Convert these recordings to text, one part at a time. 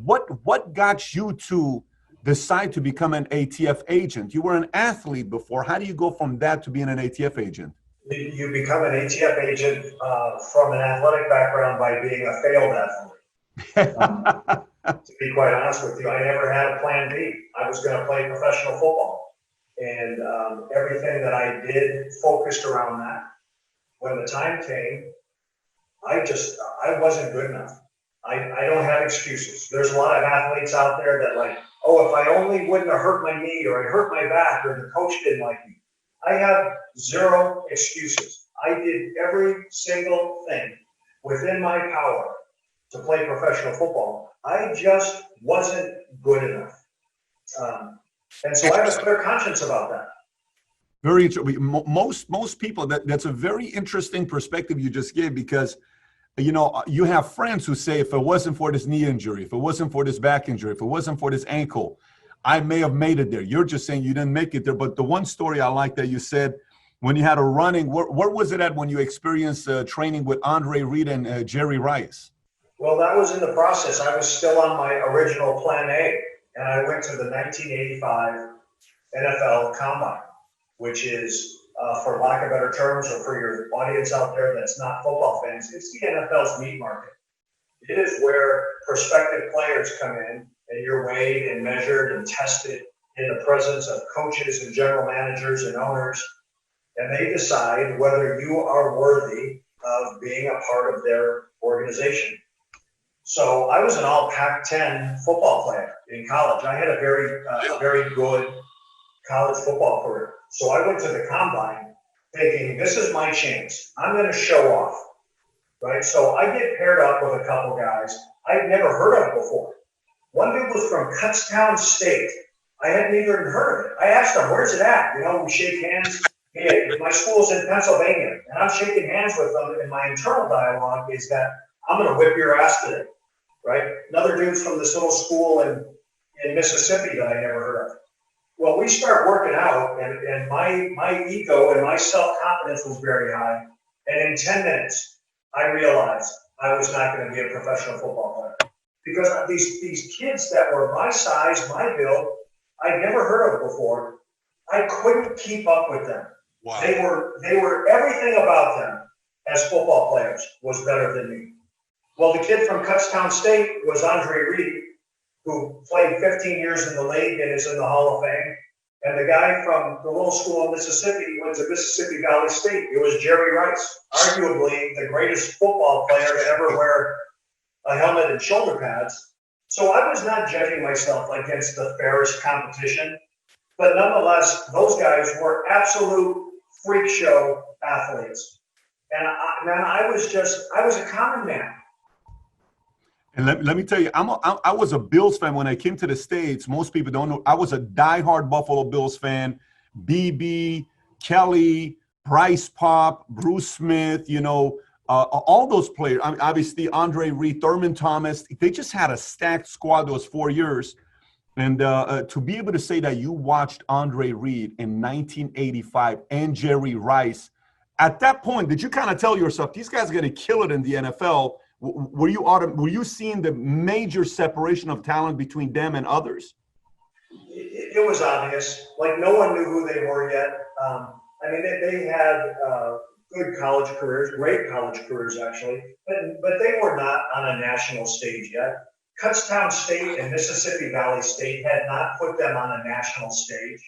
what got you to decide to become an ATF agent? You were an athlete before. How do you go from that to being an ATF agent? You become an ATF agent from an athletic background by being a failed athlete. To be quite honest with you, I never had a plan B. I was going to play professional football. And everything that I did focused around that. When the time came, I wasn't good enough. I don't have excuses. There's a lot of athletes out there that like, oh, if I only wouldn't have hurt my knee or I hurt my back or the coach didn't like me. I have zero excuses. I did every single thing within my power to play professional football. I just wasn't good enough. And so I have a clear conscience about that. Very interesting. Most people, that's a very interesting perspective you just gave, because you know, you have friends who say, if it wasn't for this knee injury, if it wasn't for this back injury, if it wasn't for this ankle, I may have made it there. You're just saying you didn't make it there. But the one story I like that you said, when you had a running, where was it at when you experienced training with Andre Reed and Jerry Rice? Well, that was in the process. I was still on my original plan A, and I went to the 1985 NFL Combine, which is, for lack of better terms, or for your audience out there that's not football fans, it's the NFL's meat market. It is where prospective players come in and you're weighed and measured and tested in the presence of coaches and general managers and owners, and they decide whether you are worthy of being a part of their organization. So I was an all Pac-10 football player in college. I had a very good college football career. So I went to the combine thinking, this is my chance. I'm going to show off, right? So I get paired up with a couple guys I'd never heard of before. One dude was from Kutztown State. I hadn't even heard of it. I asked him, where's it at? You know, we shake hands. Yeah, my school's in Pennsylvania, and I'm shaking hands with them, and my internal dialogue is that I'm going to whip your ass today, right? Another dude's from this little school in Mississippi that I never heard of. Well, we start working out, and my ego and my self-confidence was very high. And in 10 minutes, I realized I was not going to be a professional football player. Because these kids that were my size, my build, I'd never heard of before, I couldn't keep up with them. Wow. They were everything about them as football players was better than me. Well, the kid from Kutztown State was Andre Reed, who played 15 years in the league and is in the Hall of Fame. And the guy from the little school in Mississippi went to Mississippi Valley State. It was Jerry Rice, arguably the greatest football player to ever wear a helmet and shoulder pads. So I was not judging myself against the fairest competition. But nonetheless, those guys were absolute freak show athletes. And I was a common man. And let me tell you, I was a Bills fan when I came to the States. Most people don't know. I was a diehard Buffalo Bills fan. BB, Kelly, Bryce Pop, Bruce Smith, you know, all those players. I mean, obviously, Andre Reed, Thurman Thomas. They just had a stacked squad those 4 years. And to be able to say that you watched Andre Reed in 1985 and Jerry Rice, at that point, did you kind of tell yourself, these guys are going to kill it in the NFL? Were you seeing the major separation of talent between them and others? It was obvious. Like, no one knew who they were yet. I mean, they had good college careers, great college careers, actually, but they were not on a national stage yet. Kutztown State and Mississippi Valley State had not put them on a national stage.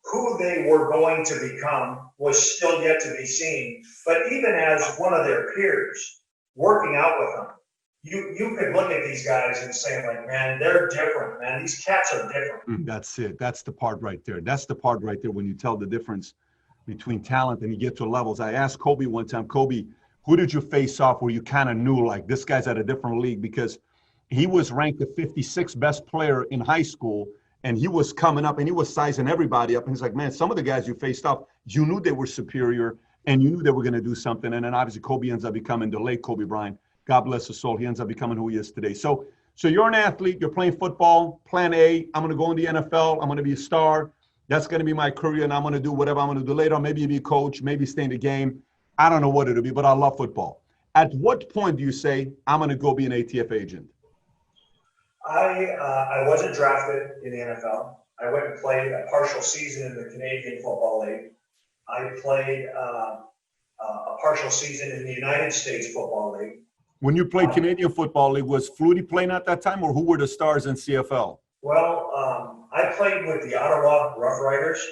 Who they were going to become was still yet to be seen. But even as one of their peers, working out with them, you could look at these guys and say, like, man, they're different, man. These cats are different. That's it. That's the part right there. That's the part right there when you tell the difference between talent and you get to levels. I asked Kobe one time, Kobe, who did you face off where you kind of knew, like, this guy's at a different league? Because he was ranked the 56th best player in high school, and he was coming up, and he was sizing everybody up. And he's like, man, some of the guys you faced off, you knew they were superior, and you knew they were going to do something. And then obviously Kobe ends up becoming the late Kobe Bryant. God bless his soul. He ends up becoming who he is today. So you're an athlete. You're playing football. Plan A, I'm going to go in the NFL. I'm going to be a star. That's going to be my career, and I'm going to do whatever I'm going to do later. Maybe be a coach, maybe stay in the game. I don't know what it'll be, but I love football. At what point do you say, I'm going to go be an ATF agent? I wasn't drafted in the NFL. I went and played a partial season in the Canadian Football League. I played a partial season in the United States Football League. When you played Canadian Football League, was Flutie playing at that time, or who were the stars in CFL? Well, I played with the Ottawa Rough Riders,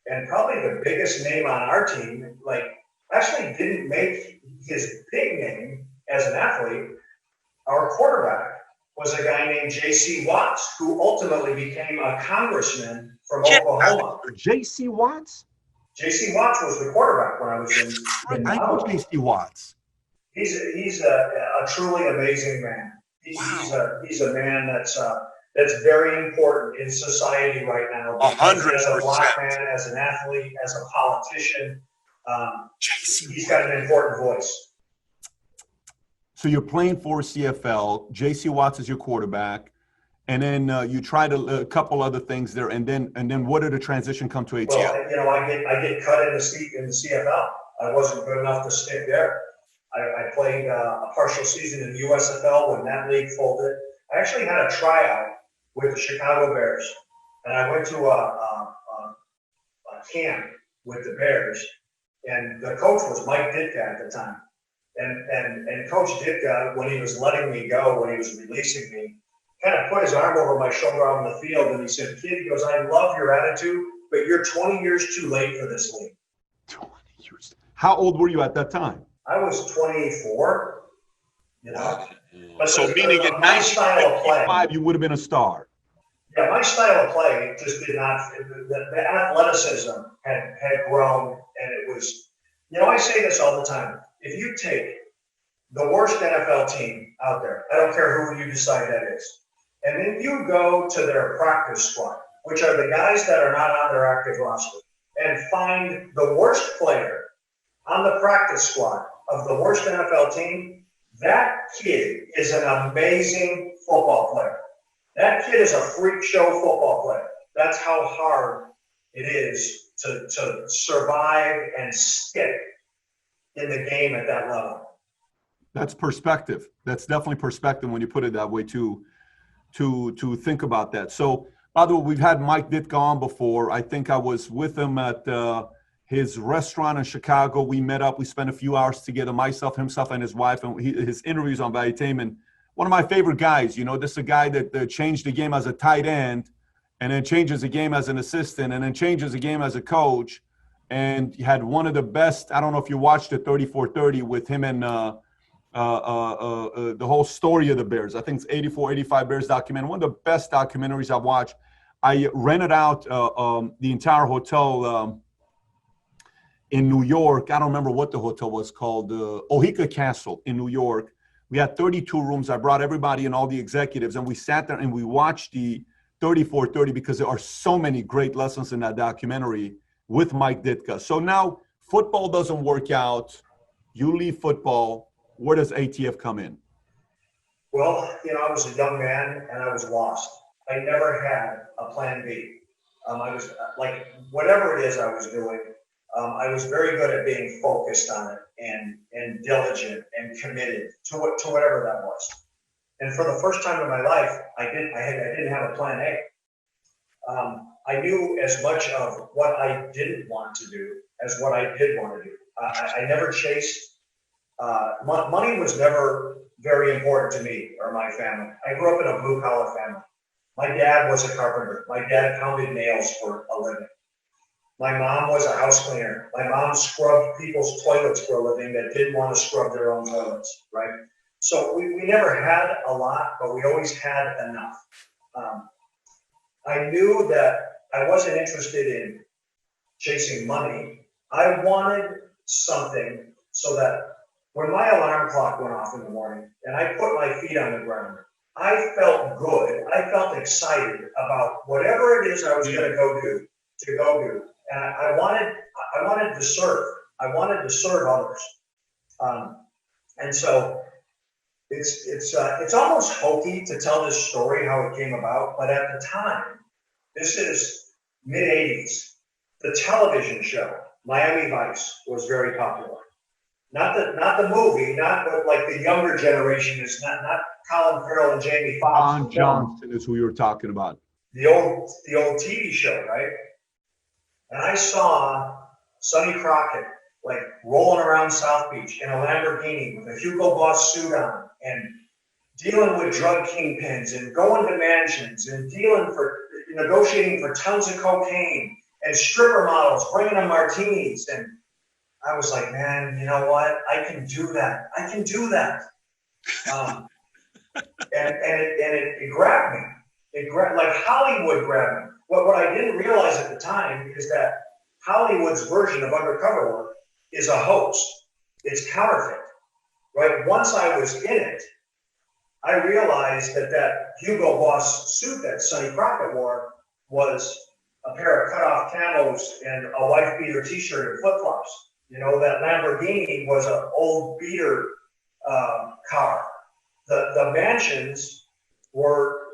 and probably the biggest name on our team, like, actually didn't make his big name as an athlete. Our quarterback was a guy named J.C. Watts, who ultimately became a congressman from Oklahoma. J.C. Watts? J.C. Watts was the quarterback when I was in I know J.C. Watts. He's a truly amazing man. He's a man that's very important in society right now. 100%. As a black man, as an athlete, as a politician, he's got an important voice. So you're playing for CFL. J.C. Watts is your quarterback, and then you tried a couple other things there, and then what did the transition come to ATL? Well, I get cut in the CFL. I wasn't good enough to stick there. I played a partial season in the USFL when that league folded. I actually had a tryout with the Chicago Bears, and I went to a camp with the Bears, and the coach was Mike Ditka at the time. And Coach Ditka, when he was letting me go, when he was releasing me, kind of put his arm over my shoulder out in the field, and he said, "Kid," he goes, "I love your attitude, but you're 20 years too late for this league." 20 years. How old were you at that time? I was 24, you know. But so meaning in 1955, you would have been a star. Yeah, my style of play just did not, the athleticism had grown, and it was, I say this all the time. If you take the worst NFL team out there, I don't care who you decide that is, and then you go to their practice squad, which are the guys that are not on their active roster, and find the worst player on the practice squad of the worst NFL team, that kid is an amazing football player. That kid is a freak show football player. That's how hard it is to survive and stick in the game at that level. That's perspective. That's definitely perspective when you put it that way to think about that. So, by the way, we've had Mike Ditka on before. I think I was with him at his restaurant in Chicago. We met up. We spent a few hours together, myself, himself, and his wife, and his interviews on Valuetainment. One of my favorite guys. This is a guy that changed the game as a tight end, and then changes the game as an assistant, and then changes the game as a coach. And he had one of the best. I don't know if you watched it, 34-30, with him and the whole story of the Bears. I think it's 84, 85 Bears documentary. One of the best documentaries I've watched. I rented out the entire hotel in New York. I don't remember what the hotel was called, Ohika Castle in New York. We had 32 rooms. I brought everybody and all the executives, and we sat there and we watched the 34-30 because there are so many great lessons in that documentary with Mike Ditka. So now football doesn't work out. You leave football. Where does ATF come in? Well, I was a young man and I was lost. I never had a plan B. I was like, whatever it is I was doing, I was very good at being focused on it and diligent and committed to whatever that was. And for the first time in my life, I didn't have a plan A. I knew as much of what I didn't want to do as what I did want to do. I never chased. Money was never very important to me or my family. I grew up in a blue-collar family. My dad was a carpenter. My dad pounded nails for a living. My mom was a house cleaner. My mom scrubbed people's toilets for a living that didn't want to scrub their own toilets, right? So we never had a lot, but we always had enough. I knew that I wasn't interested in chasing money. I wanted something so that when my alarm clock went off in the morning and I put my feet on the ground, I felt good. I felt excited about whatever it is I was going to go do. And I wanted to serve. I wanted to serve others. And so it's almost hokey to tell this story, how it came about. But at the time, this is mid-'80s, the television show, Miami Vice, was very popular. Not the movie, not what like the younger generation is not Colin Farrell and Jamie Foxx. Don Johnson is who you're talking about. The old TV show, right? And I saw Sonny Crockett like rolling around South Beach in a Lamborghini with a Hugo Boss suit on and dealing with drug kingpins and going to mansions and negotiating for tons of cocaine and stripper models bringing them martinis. And I was like, man, you know what? I can do that. I can do that. And it grabbed me. It grabbed, like Hollywood grabbed me. What I didn't realize at the time is that Hollywood's version of undercover work is a hoax. It's counterfeit, right? Once I was in it, I realized that Hugo Boss suit that Sonny Crockett wore was a pair of cut-off camos and a wife-beater T-shirt and flip-flops. You know, that Lamborghini was an old beater car. The mansions were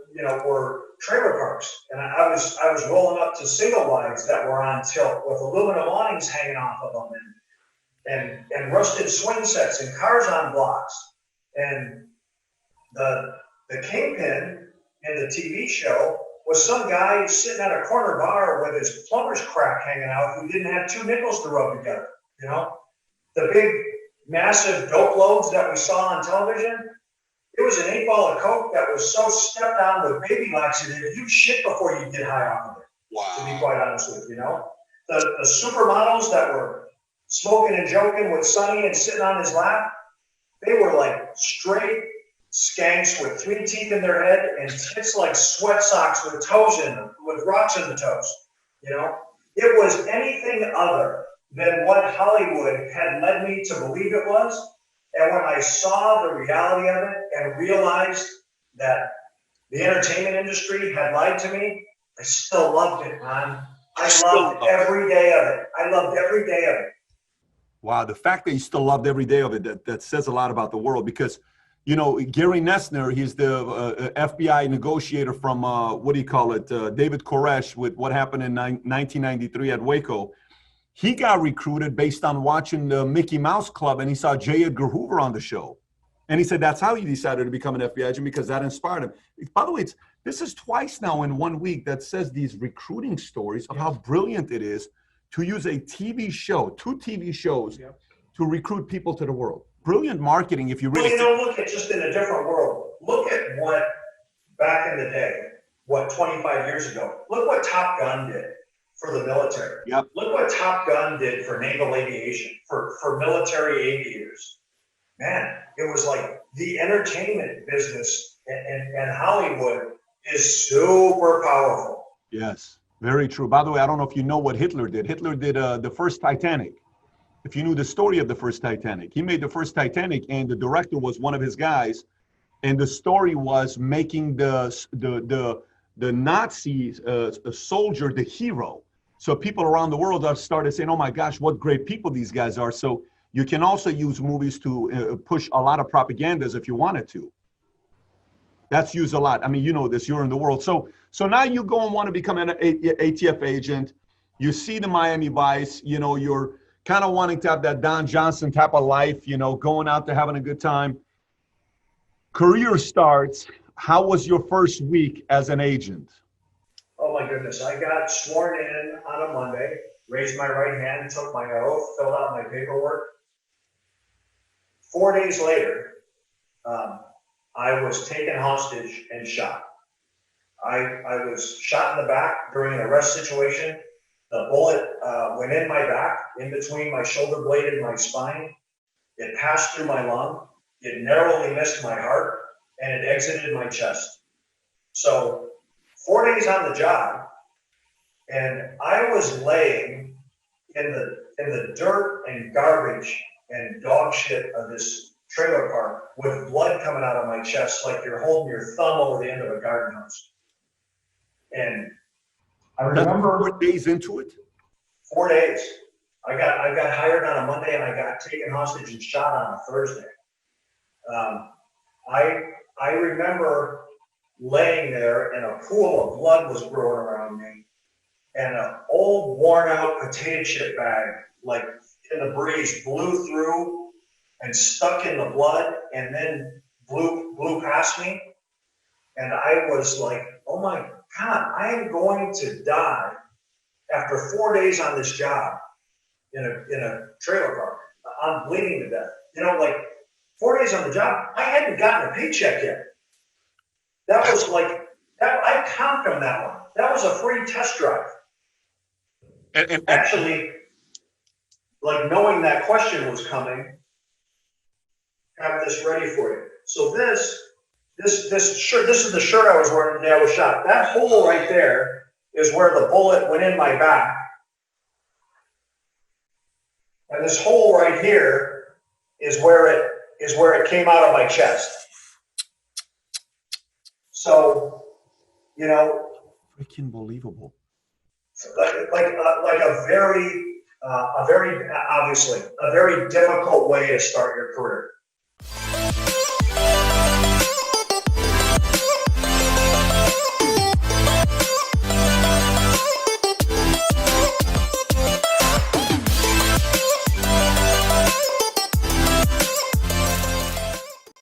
trailer parks, and I was rolling up to single wides that were on tilt with aluminum awnings hanging off of them, and rusted swing sets and cars on blocks. And the kingpin in the TV show was some guy sitting at a corner bar with his plumber's crack hanging out who didn't have 2 nickels to rub together. You know, the big massive dope loads that we saw on television. It was an 8-ball of coke that was so stepped on with baby laxative, you'd shit before you get high off of it. Wow. To be quite honest with you, the supermodels that were smoking and joking with Sonny and sitting on his lap, they were like straight skanks with 3 teeth in their head and tits like sweat socks with toes in them, with rocks in the toes. You know, it was anything other than what Hollywood had led me to believe it was. And when I saw the reality of it and realized that the entertainment industry had lied to me, I still loved it, man. I loved every day of it. I loved every day of it. Wow, the fact that you still loved every day of it, that says a lot about the world, because, you know, Gary Nessner, he's the FBI negotiator from, David Koresh with what happened in 1993 at Waco. He got recruited based on watching the Mickey Mouse Club, and he saw J. Edgar Hoover on the show. And he said that's how he decided to become an FBI agent, because that inspired him. By the way, this is twice now in 1 week that says these recruiting stories of how brilliant it is to use a TV show, 2 TV shows, to recruit people to the world. Brilliant marketing if you really... Well, you know, look at just in a different world. Look at what, back in the day, 25 years ago, look what Top Gun did for the military. Yep. Look what Top Gun did for naval aviation, for military aviators. Man, it was like the entertainment business and Hollywood is super powerful. Yes, very true. By the way, I don't know if you know what Hitler did. Hitler did the first Titanic. If you knew the story of the first Titanic, he made the first Titanic, and the director was one of his guys. And the story was making the Nazi soldier the hero. So people around the world have started saying, oh my gosh, what great people these guys are. So you can also use movies to push a lot of propagandas if you wanted to. That's used a lot. I mean, you know this, you're in the world. So now you go and want to become an ATF agent. You see the Miami Vice, you know, you're kind of wanting to have that Don Johnson type of life, you know, going out there having a good time. Career starts. How was your first week as an agent? Oh my goodness. I got sworn in on a Monday, raised my right hand, took my oath, filled out my paperwork. 4 days later, I was taken hostage and shot. I was shot in the back during an arrest situation. The bullet went in my back, in between my shoulder blade and my spine. It passed through my lung. It narrowly missed my heart, and it exited my chest. So 4 days on the job, and I was laying in the dirt and garbage and dog shit of this trailer park with blood coming out of my chest like you're holding your thumb over the end of a garden hose. And I remember 4 days into it? 4 days. I got hired on a Monday and I got taken hostage and shot on a Thursday. I remember laying there and a pool of blood was growing around me, and an old worn out potato chip bag, like in the breeze, blew through and stuck in the blood and then blew past me, and I was like, oh my God, I am going to die after 4 days on this job in a trailer park. I'm bleeding to death. You know, like 4 days on the job, I hadn't gotten a paycheck yet. That was like, that, I comped on that one. That was a free test drive. And Actually, like knowing that question was coming, have this ready for you. So this shirt, this is the shirt I was wearing the day I was shot. That hole right there is where the bullet went in my back. And this hole right here is where it came out of my chest. So, you know, freaking believable. like a very obviously a very difficult way to start your career.